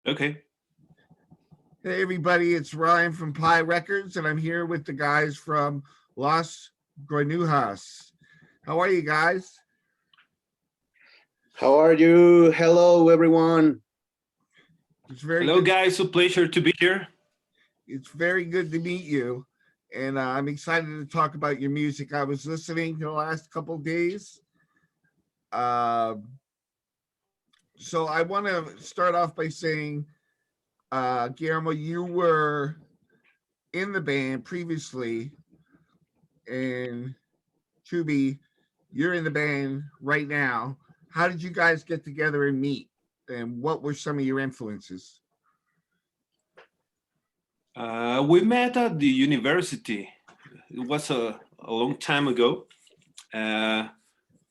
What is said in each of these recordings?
Okay. Hey everybody, it's Ryan from Pi Records, and I'm here with the guys from Los Granujas. How are you guys? How are you? Hello, everyone. It's very Hello, good. guys. A pleasure to be here. It's very good to meet you, and I'm excited to talk about your music. I was listening the last couple of days. Um, so I want to start off by saying, Guillermo, you were in the band previously, and Chubi, you're in the band right now. How did you guys get together and meet? And what were some of your influences? We met at the university. It was a long time ago. Uh,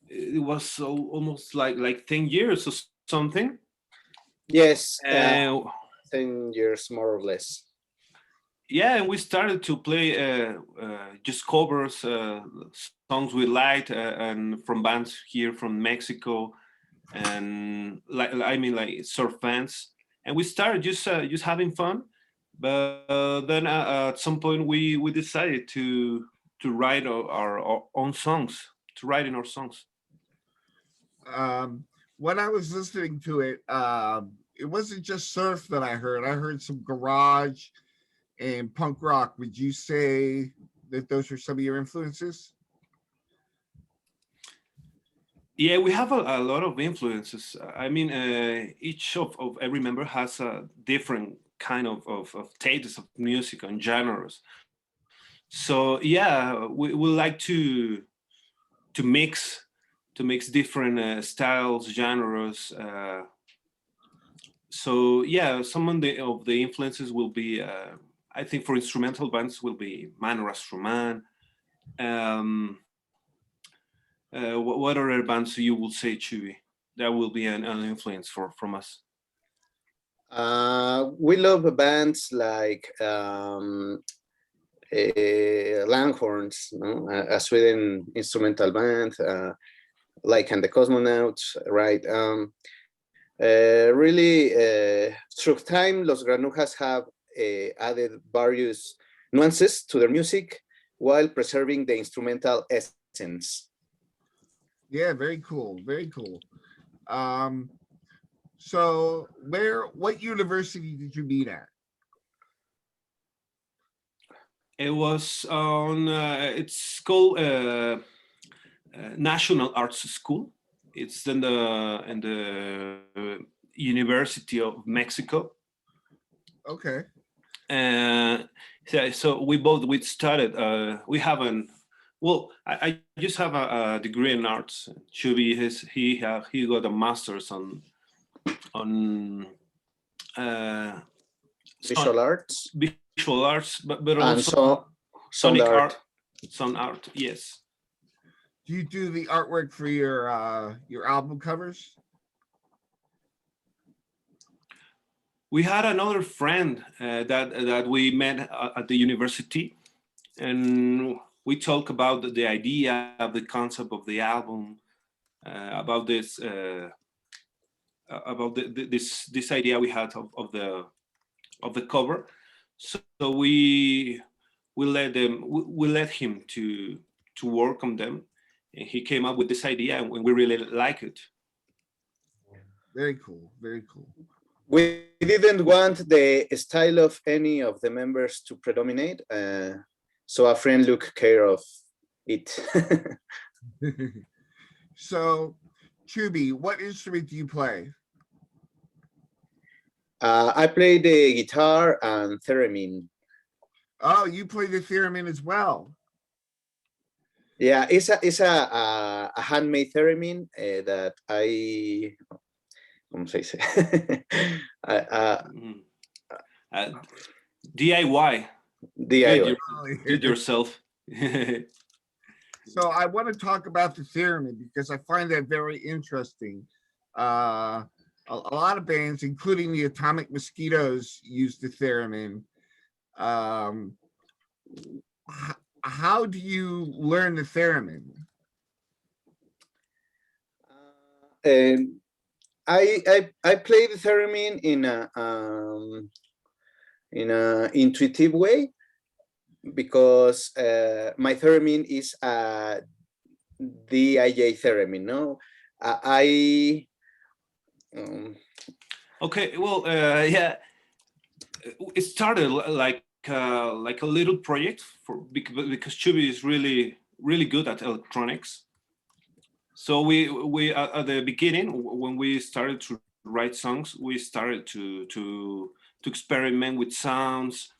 it was almost like 10 years or something. Yes, And 10 years more or less. yeah, and we started to play just covers, songs we liked, and from bands here from Mexico, and like surf bands. And we started just having fun. But then at some point we decided to write our own songs, to write in our songs. When I was listening to it wasn't just surf that I heard. I heard some garage and punk rock. Would you say that those are some of your influences? Yeah, we have a lot of influences. I mean, each of every member has a different kind of tastes of music and genres. So yeah, we like to mix to mix different styles, genres. So yeah, some of the influences will be, I think, for instrumental bands will be Manu Rastruman. Um, what other bands you will say, Chewy? That will be an influence from us. We love bands like Langhorns, no? A Sweden instrumental band, like and the Cosmonauts, right? Really, through time, Los Granujas have added various nuances to their music while preserving the instrumental essence. Yeah, very cool. Very cool. Um, so what university did you meet at? It was on. It's called National Arts School. It's in the University of Mexico. Okay. Uh, so we started. We haven't. Well, I just have a degree in arts. Shubi he got a master's on uh, Visual on arts visual arts, but and also so sound sonic art, art. sound art. Yes, Do you do the artwork for your album covers? we had another friend that we met at the university, and we talk about the idea of the concept of the album, about this idea we had of the cover. So we let him to work on them, and he came up with this idea, and we really like it. Very cool. Very cool. We didn't want the style of any of the members to predominate, so a friend took care of it. So, Chubi, what instrument do you play? I play the guitar and theremin. Oh, you play the theremin as well. Yeah, it's a handmade theremin that I, ¿cómo se dice? Mhm. Uh, DIY, DIY. do it yourself. So I want to talk about the theremin because I find that very interesting. A lot of bands, including the Atomic Mosquitoes, use the theremin. Um, how do you learn the theremin? And I play the theremin in a intuitive way, because my theremin is a DIJ theremin. No, I Okay, well, yeah, it started like a little project because Chubby is really good at electronics. So we at the beginning, when we started to write songs, we started to experiment with sounds.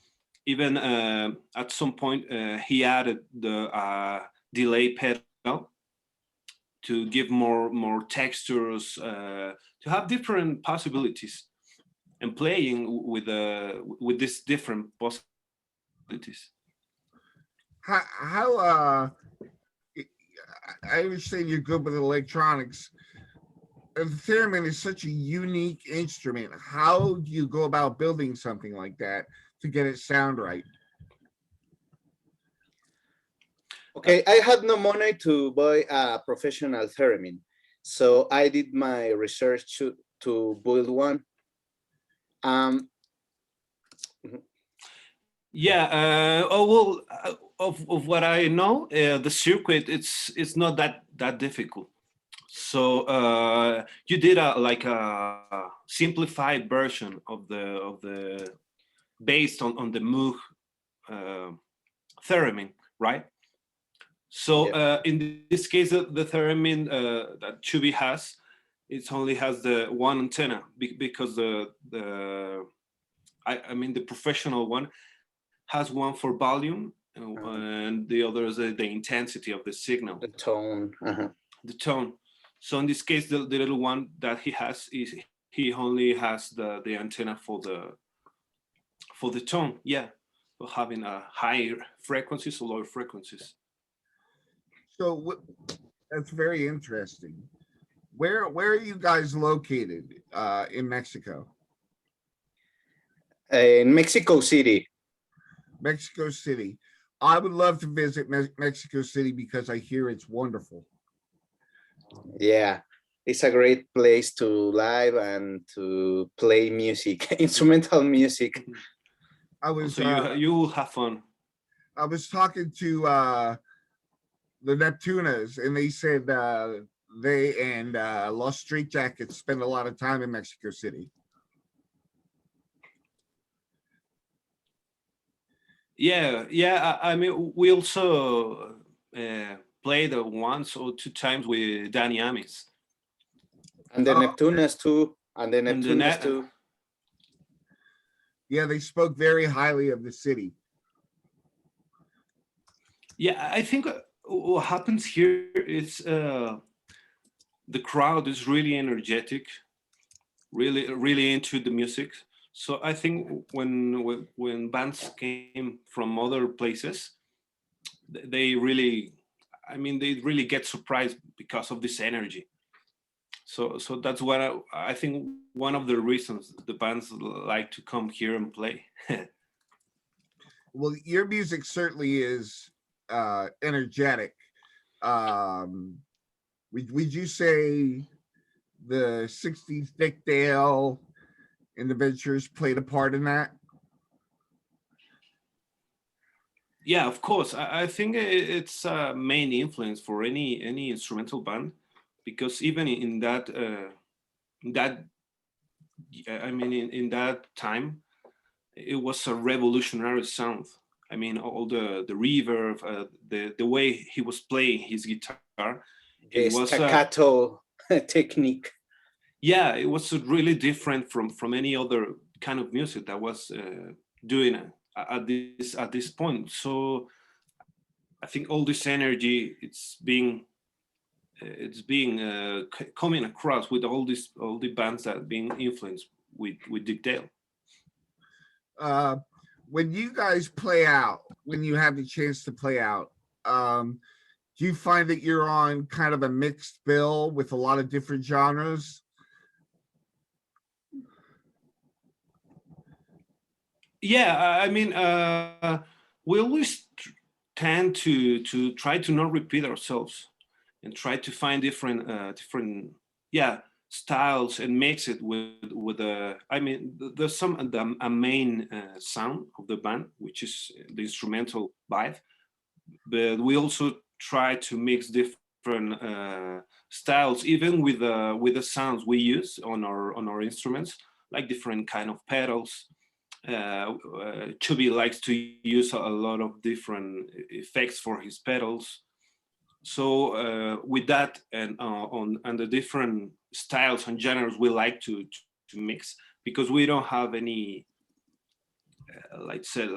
Even at some point, he added the delay pedal to give more textures, to have different possibilities, and playing with these different possibilities. How I understand you're good with electronics. The theremin is such a unique instrument. How do you go about building something like that to get it sound right? Okay, I had no money to buy a professional theremin, so I did my research to build one. Um, Yeah. Oh well. Of what I know, the circuit it's not that difficult. So you did a simplified version of the based on the Moog uh, theremin, right? So yeah, in this case, the theremin that Chubby has, it only has the one antenna because I mean the professional one has one for volume and the other is the intensity of the signal, the tone. the tone. So in this case, the little one that he has is he only has the antenna for the tone. Yeah, for having a higher frequencies or lower frequencies. So that's very interesting. Where are you guys located in Mexico? In Mexico City. Mexico City. I would love to visit Mexico City because I hear it's wonderful. Yeah, it's a great place to live and to play music, instrumental music. I was So you will have fun. I was talking to the Neptunas, and they said they and Lost Street Jackets spend a lot of time in Mexico City. Yeah, yeah. I mean, we also played once or two times with Danny Amis And the Oh, Neptunas too. And the and the Neptunas too. yeah, they spoke very highly of the city. yeah. I think what happens here is the crowd is really energetic, really into the music. So I think when bands came from other places, they really, I mean, they really get surprised because of this energy. So that's what I think one of the reasons the bands like to come here and play. Well, your music certainly is energetic. Um, would you say the 60s Dick Dale and the Ventures played a part in that? Yeah, of course. I think it's a main influence for any instrumental band, because even in that I mean in that time, it was a revolutionary sound. I mean, all the reverb, the way he was playing his guitar, it The was staccato technique. yeah, it was really different from any other kind of music that was doing at this point. So I think all this energy it's being coming across with all the bands that are being influenced with Dick Dale. Uh, when you guys play out, when you have the chance to play out, do you find that you're on kind of a mixed bill with a lot of different genres? Yeah, I mean, we always tend to try to not repeat ourselves and try to find different yeah, styles and mix it with a. I mean, there's a main sound of the band, which is the instrumental vibe, but we also try to mix different styles, even with the sounds we use on our instruments, like different kind of pedals. Chubby likes to use a lot of different effects for his pedals. So with that and the different styles and genres we like to mix, because we don't have any like said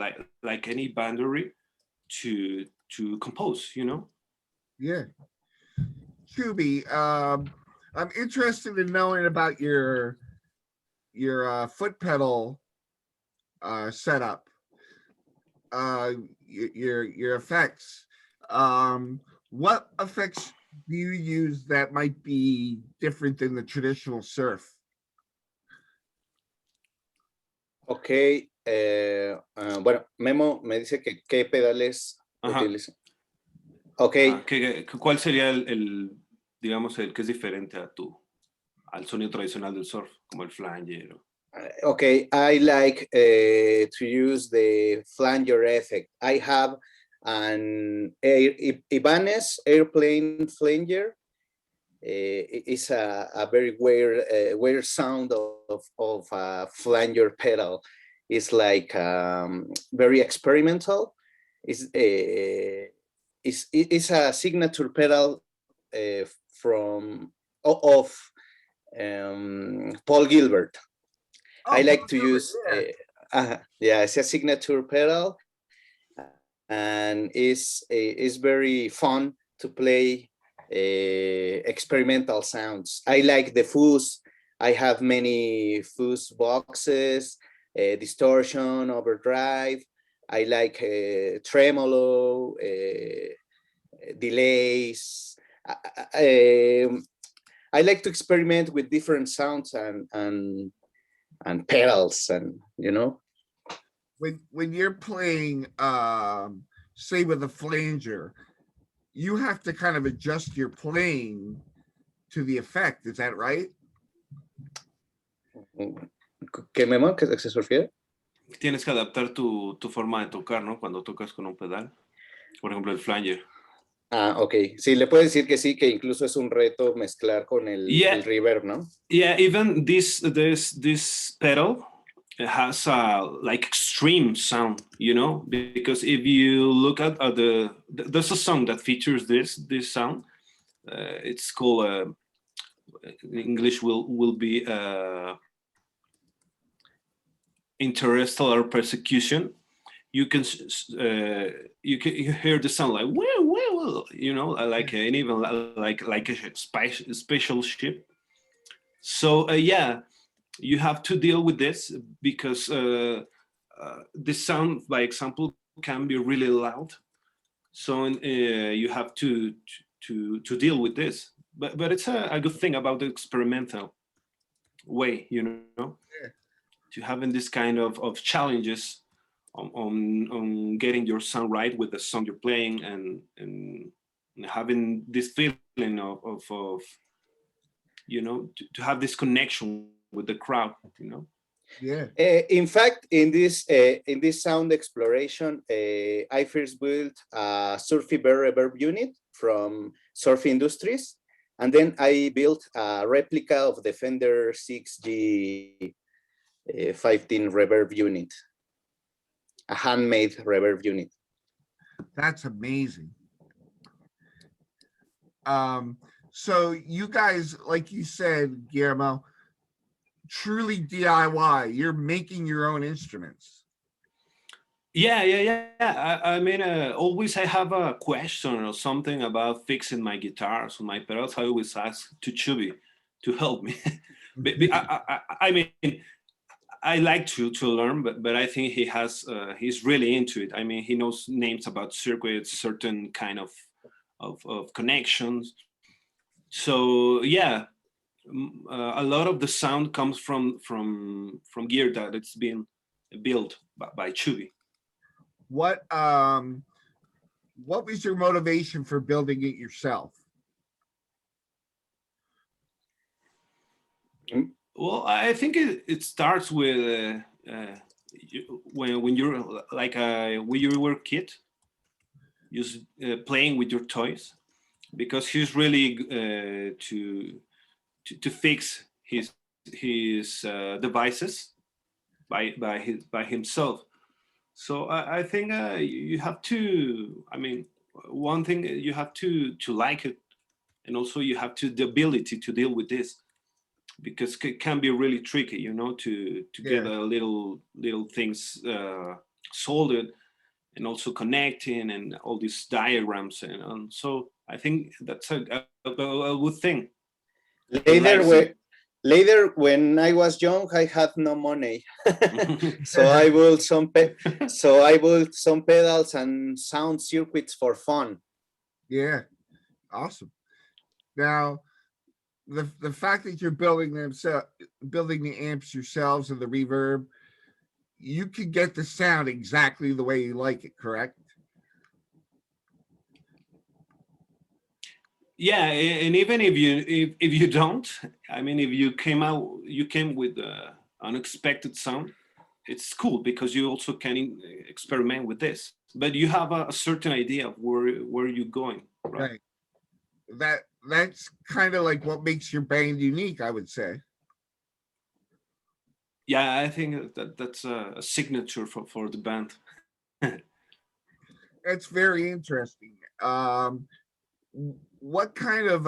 like any boundary to compose, you know. Yeah. Scooby, I'm interested in knowing about your foot pedal setup, your effects. What effects do you use that might be different than the traditional surf? Ok, bueno, Memo me dice que qué pedales Ajá. utiliza. Ok, ¿Cuál sería digamos, el que es diferente al sonido tradicional del surf, como el flanger? okay, I like to use the flanger effect. I have an Ibanez airplane flanger. It's a very weird sound of a flanger pedal. It's like very experimental. It's a signature pedal of Paul Gilbert. Oh, I like Paul to Gilbert, use, yeah. yeah, it's a signature pedal, and it's very fun to play experimental sounds. I like the fuzz. I have many fuzz boxes, distortion, overdrive. I like tremolo, delays. I like to experiment with different sounds and pedals, and When you're playing, say with a flanger, you have to kind of adjust your playing to the effect. Is that right? ¿Qué, Memo? ¿Qué se refiere? Tienes que adaptar tu forma de tocar, ¿no? Cuando tocas con un pedal. Por ejemplo, el flanger. Ah, ok. Sí, le puedo decir que sí, que incluso es un reto mezclar con el reverb, ¿no? Yeah, even this pedal has a like extreme sound, you know, because if you look at there's a song that features this sound. It's called in English will be interstellar persecution. You can you hear the sound like whoa, you know, like and even like a spatial ship. So yeah, you have to deal with this because the sound, by example, can be really loud. So you have to deal with this. But it's a good thing about the experimental way, you know, Yeah. to having this kind of challenges on getting your sound right with the song you're playing and having this feeling of you know to have this connection with the crowd, you know. Yeah. In fact, in this sound exploration, I first built a Surfy Bear reverb unit from Surf Industries, and then I built a replica of the Fender 6G 15 reverb unit, a handmade reverb unit. That's amazing. So you guys, like you said, Guillermo, truly DIY. You're making your own instruments. Yeah. I mean, always I have a question or something about fixing my guitars or my pedals. I always ask to Chubby to help me. I mean, I like to learn, but I think he's really into it. I mean, he knows names about circuits, certain kind of connections. So yeah, a lot of the sound comes from gear that it's been built by Chubby. What was your motivation for building it yourself? Well, I think it starts with when you're like when you were a kid, just playing with your toys, because he's really to fix his devices by himself. So I think you have to. I mean, one thing you have to like it, and also you have to the ability to deal with this, because it can be really tricky, to get Yeah. a little things soldered, and also connecting, and all these diagrams, and so I think that's a good thing. He Later, likes it. later when I was young, I had no money, so I built some pedals and sound circuits for fun. Yeah, awesome. Now, the fact that you're building the amps yourselves and the reverb, you can get the sound exactly the way you like it, correct? Yeah, and even if you don't, I mean, if you came with unexpected sound, it's cool, because you also can experiment with this, but you have a certain idea of where you're going, right? Right. That's kind of like what makes your band unique, I would say. Yeah, I think that's a signature for the band. That's very interesting. What kind of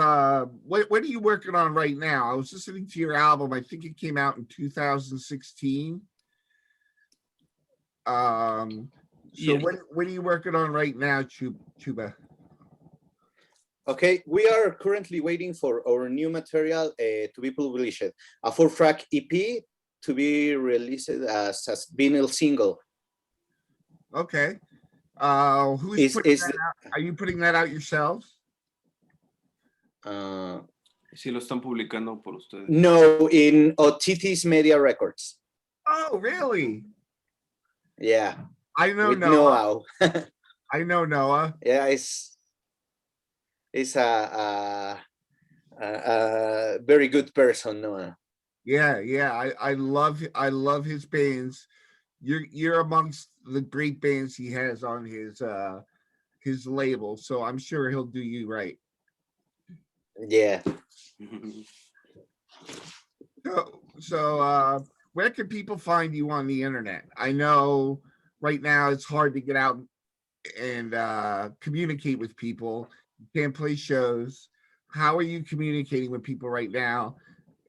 what are you working on right now? I was listening to your album. I think it came out in 2016. So Yeah. what are you working on right now, Chuba? Okay, we are currently waiting for our new material to be published, a 4-track EP to be released as a vinyl single. Okay. Who's Is putting that out? Are you putting that out yourselves? Si lo están publicando por ustedes. No, in Otitis Media Records. Oh, really? Yeah, I know with Noah. Noah. I know Noah. Yeah, it's a very good person, Noah. Yeah, yeah. I love his bands. You're amongst the great bands he has on his label, so I'm sure he'll do you right. Yeah. So where can people find you on the internet? I know right now it's hard to get out and communicate with people. You can't play shows. How are you communicating with people right now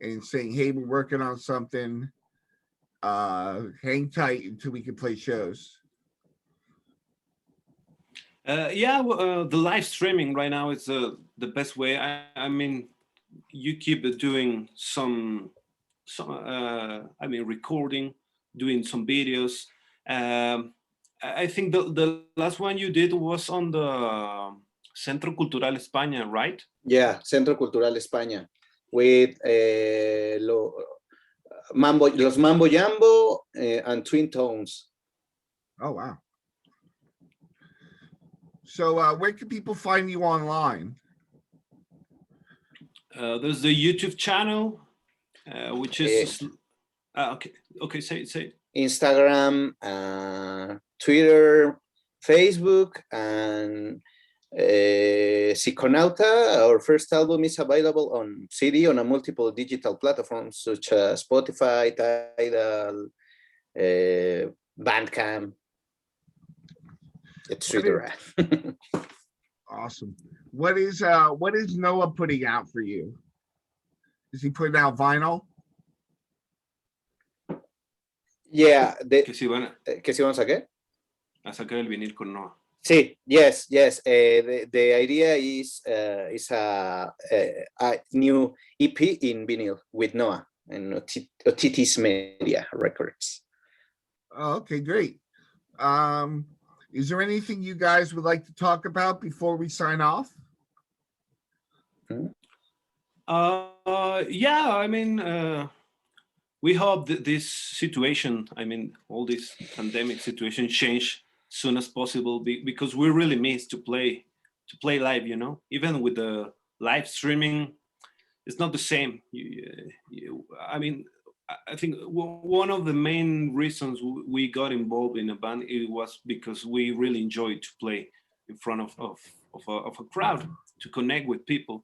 and saying, hey, we're working on something? Hang tight until we can play shows. Yeah, the live streaming right now is the best way. I mean, you keep doing some I mean, recording, doing some videos. I think the last one you did was on the Centro Cultural España, right? Yeah, Centro Cultural España with Los Mambo Jambo and Twin Tones. Oh, wow. So where can people find you online? There's the YouTube channel, which is okay. Okay, say it. Instagram, Twitter, Facebook, and Psiconauta. Our first album is available on CD on a multiple digital platforms such as Spotify, Tidal, Bandcamp, etc. Awesome. What is Noah putting out for you? Is he putting out vinyl? Yeah, Que si van ¿qué si vamos a qué? a sacar el vinil con Noah. Sí, yes. The idea is a new EP in vinyl with Noah and Otitis Media Records. Oh, okay, great. Is there anything you guys would like to talk about before we sign off? Yeah, I mean, we hope that this situation, I mean, all this pandemic situation change soon as possible, because we really miss to play live, even with the live streaming. it's not the same. I mean, I think one of the main reasons we got involved in a band, it was because we really enjoyed to play in front of a crowd, to connect with people.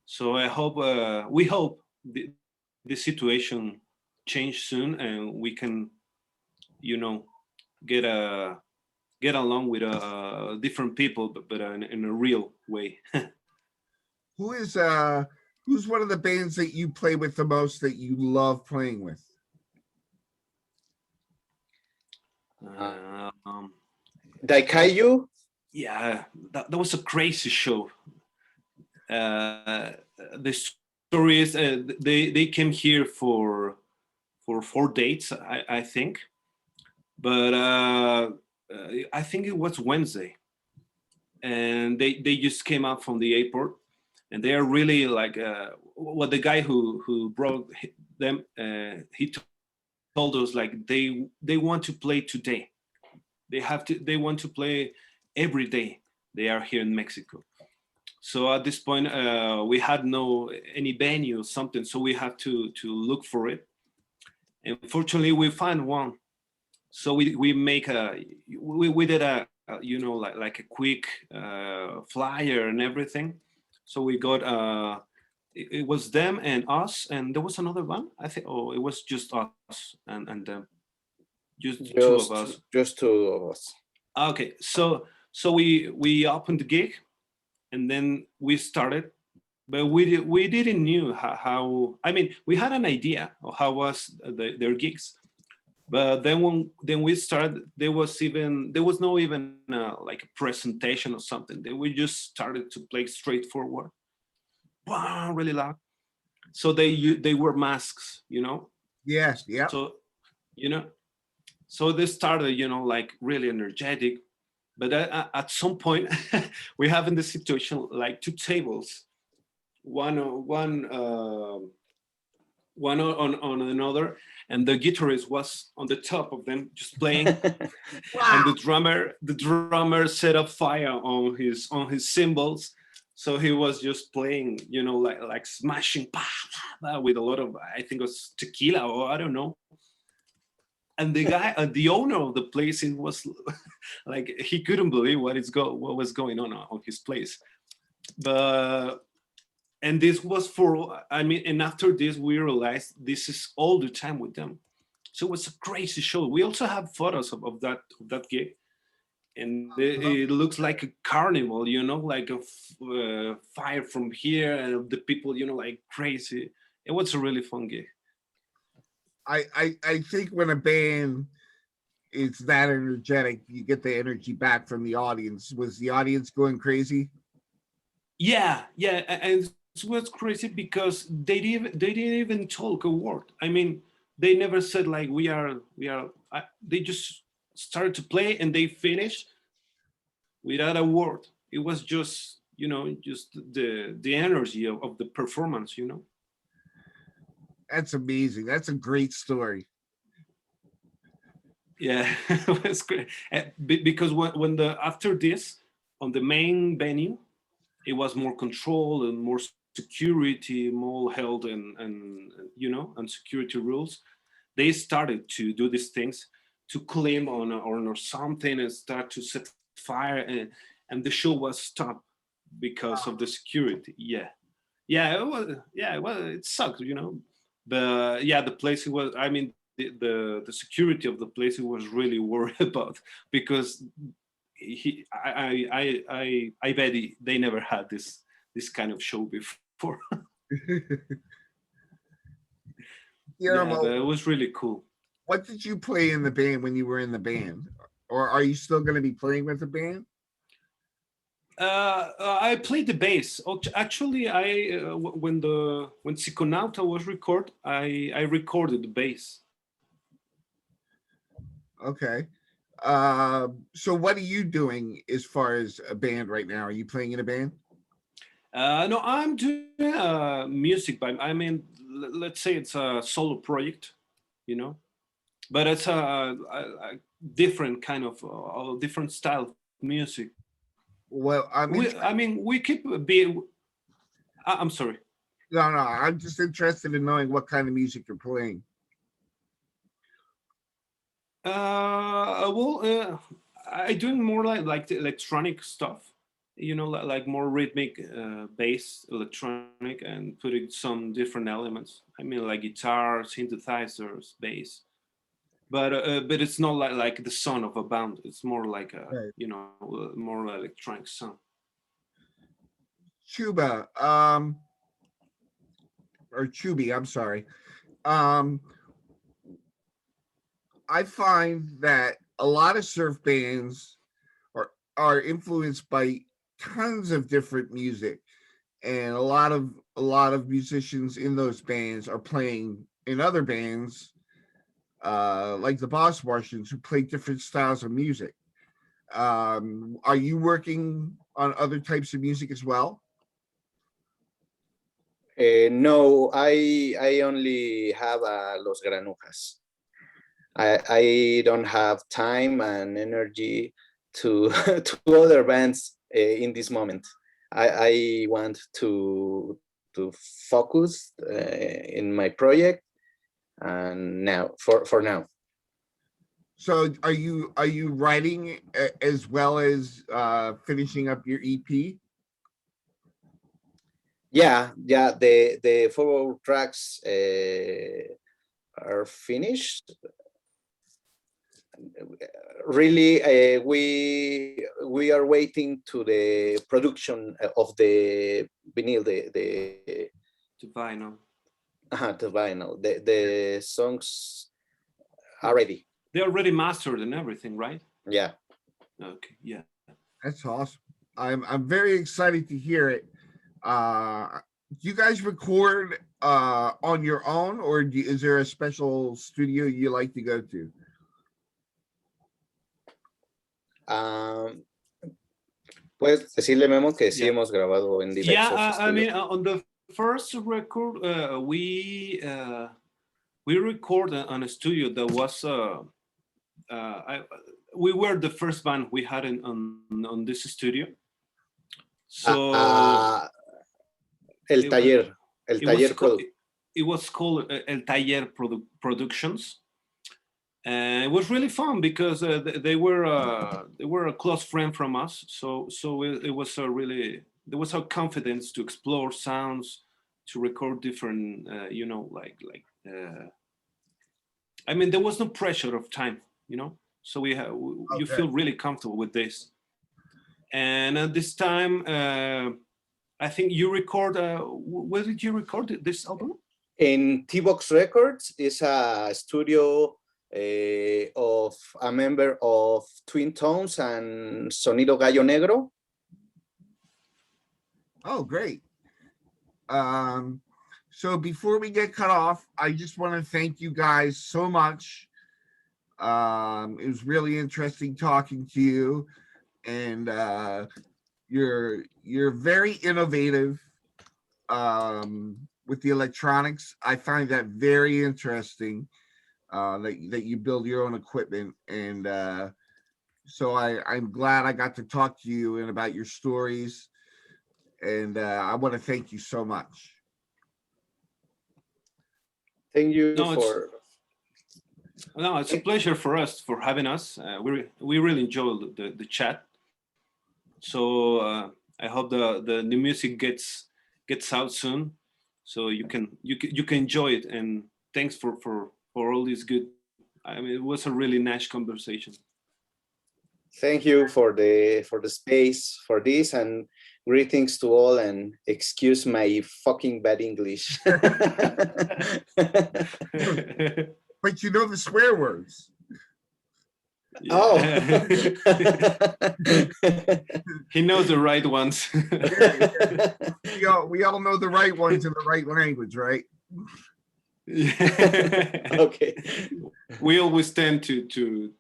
So I hope, we hope the situation change soon, and we can, you know, get a get along with different people, but in a real way. Who is who's one of the bands that you play with the most that you love playing with? Um, Daikaiju. yeah, that was a crazy show. Uh, the story is, they came here for 4 dates, I think, but I think it was Wednesday, and they just came out from the airport, and they are really like, what the guy who brought them, he told us like they want to play today. They want to play every day they are here in Mexico. So at this point, we had no any venue or something, so we had to look for it. And fortunately, we found one. So we make we did a, you know, like a quick flyer and everything. So we got, it was them and us, and there was another one, I think. Oh, it was just us and them, just the two of us. Just two of us. Okay, so we opened the gig, and then we started, but we didn't knew how, I mean, we had an idea of how was their gigs, but then we started, there was no even like a presentation or something. We just started to play straightforward, wow, really loud. So they wear masks, you know. Yes, yeah. So, you know, so they started, you know, like really energetic. But at some point, we have in the situation like two tables, one on another, and the guitarist was on the top of them just playing. Wow. And the drummer set up fire on his cymbals, so he was just playing, you know, like smashing with a lot of, I think it was tequila, or I don't know. And the guy, the owner of the place, it was like he couldn't believe what was going on his place. But and this was for, I mean, and after this we realized this is all the time with them. So it was a crazy show. We also have photos of that gig, and it looks like a carnival, you know, like a fire from here, and the people, you know, like crazy. It was a really fun gig. I think when a band is that energetic, you get the energy back from the audience. Was the audience going crazy? Yeah, yeah, and it was crazy because they didn't even talk a word. I mean, they never said like we are. They just started to play and they finished without a word. It was just, you know, just the energy of the performance, you know. That's amazing. That's a great story. Yeah, it was great. Because when the after this, on the main venue, it was more control and more security, more held, and you know, and security rules. They started to do these things, to climb on or something, and start to set fire, and the show was stopped because of the security. Yeah, yeah, it was. Yeah, well, it sucked, you know. But yeah, the place, it was, I mean, the security of the place, it was really worried about, because I bet they never had this kind of show before. Yeah, Guillermo, but it was really cool. what did you play in the band when you were in the band? Or are you still going to be playing with the band? I played the bass. Actually, when Psiconauta was recorded, I recorded the bass. Okay. So what are you doing as far as a band right now? Are you playing in a band? No, I'm doing music, but I mean, let's say it's a solo project, you know, but it's a different kind of different style of music. Well, I mean, we keep being. I'm sorry. No, no, I'm just interested in knowing what kind of music you're playing. Well, I doing more like the electronic stuff, like more rhythmic, bass, electronic, and putting some different elements. I mean, like guitar, synthesizers, bass. But it's not like the sound of a band. It's more like Right. more electronic sound. Chuba, or Chubby, I'm sorry. Um, I find that a lot of surf bands are influenced by tons of different music, and a lot of musicians in those bands are playing in other bands, like the Boss Martians, who play different styles of music. Are you working on other types of music as well? No, I only have Los Granujas. I don't have time and energy to to other bands in this moment. I want to focus in my project, and now for now. So are you writing as well as finishing up your EP? Yeah. The 4 tracks are finished. Really, we are waiting to the production of the vinyl, To vinyl. the vinyl. The songs are ready. They already mastered and everything, right? Yeah. Okay, yeah. That's awesome. I'm very excited to hear it. Do you guys record on your own, or is there a special studio you like to go to? Puedes decirle, Memo, que sí Yeah. hemos grabado en diversos Yeah, I estudios. mean, on the first record, we recorded on a studio that was we were the first band we had on this studio. So El it, taller, el it was taller called, it was called El Taller Productions. And it was really fun because they were a close friend from us. So it was a really, there was a confidence to explore sounds, to record different, I mean, there was no pressure of time. So you Okay. feel really comfortable with this. And at this time, I think you record. Where did you record this album? in T-Box Records is a studio of a member of Twin Tones and Sonido Gallo Negro. Oh, great. So before we get cut off, I just want to thank you guys so much. It was really interesting talking to you, and you're very innovative with the electronics. I find that very interesting. That you build your own equipment, and so I'm glad I got to talk to you and about your stories, and I want to thank you so much. Thank you No, for. it's a pleasure for us for having us. We really enjoyed the chat. So I hope the new music gets out soon, so you can enjoy it. And thanks for all this good. I mean, it was a really nice conversation. Thank you for the space for this, and greetings to all, and excuse my fucking bad English. But you know the swear words. Oh. He knows the right ones. We all know the right ones in the right language, right? Okay. We always tend to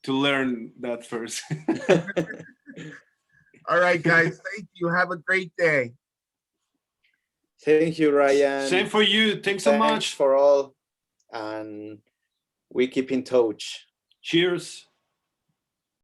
learn that first. All right, guys. Thank you. Have a great day. Thank you, Ryan. Same for you. Thanks so much for all, and we keep in touch. Cheers.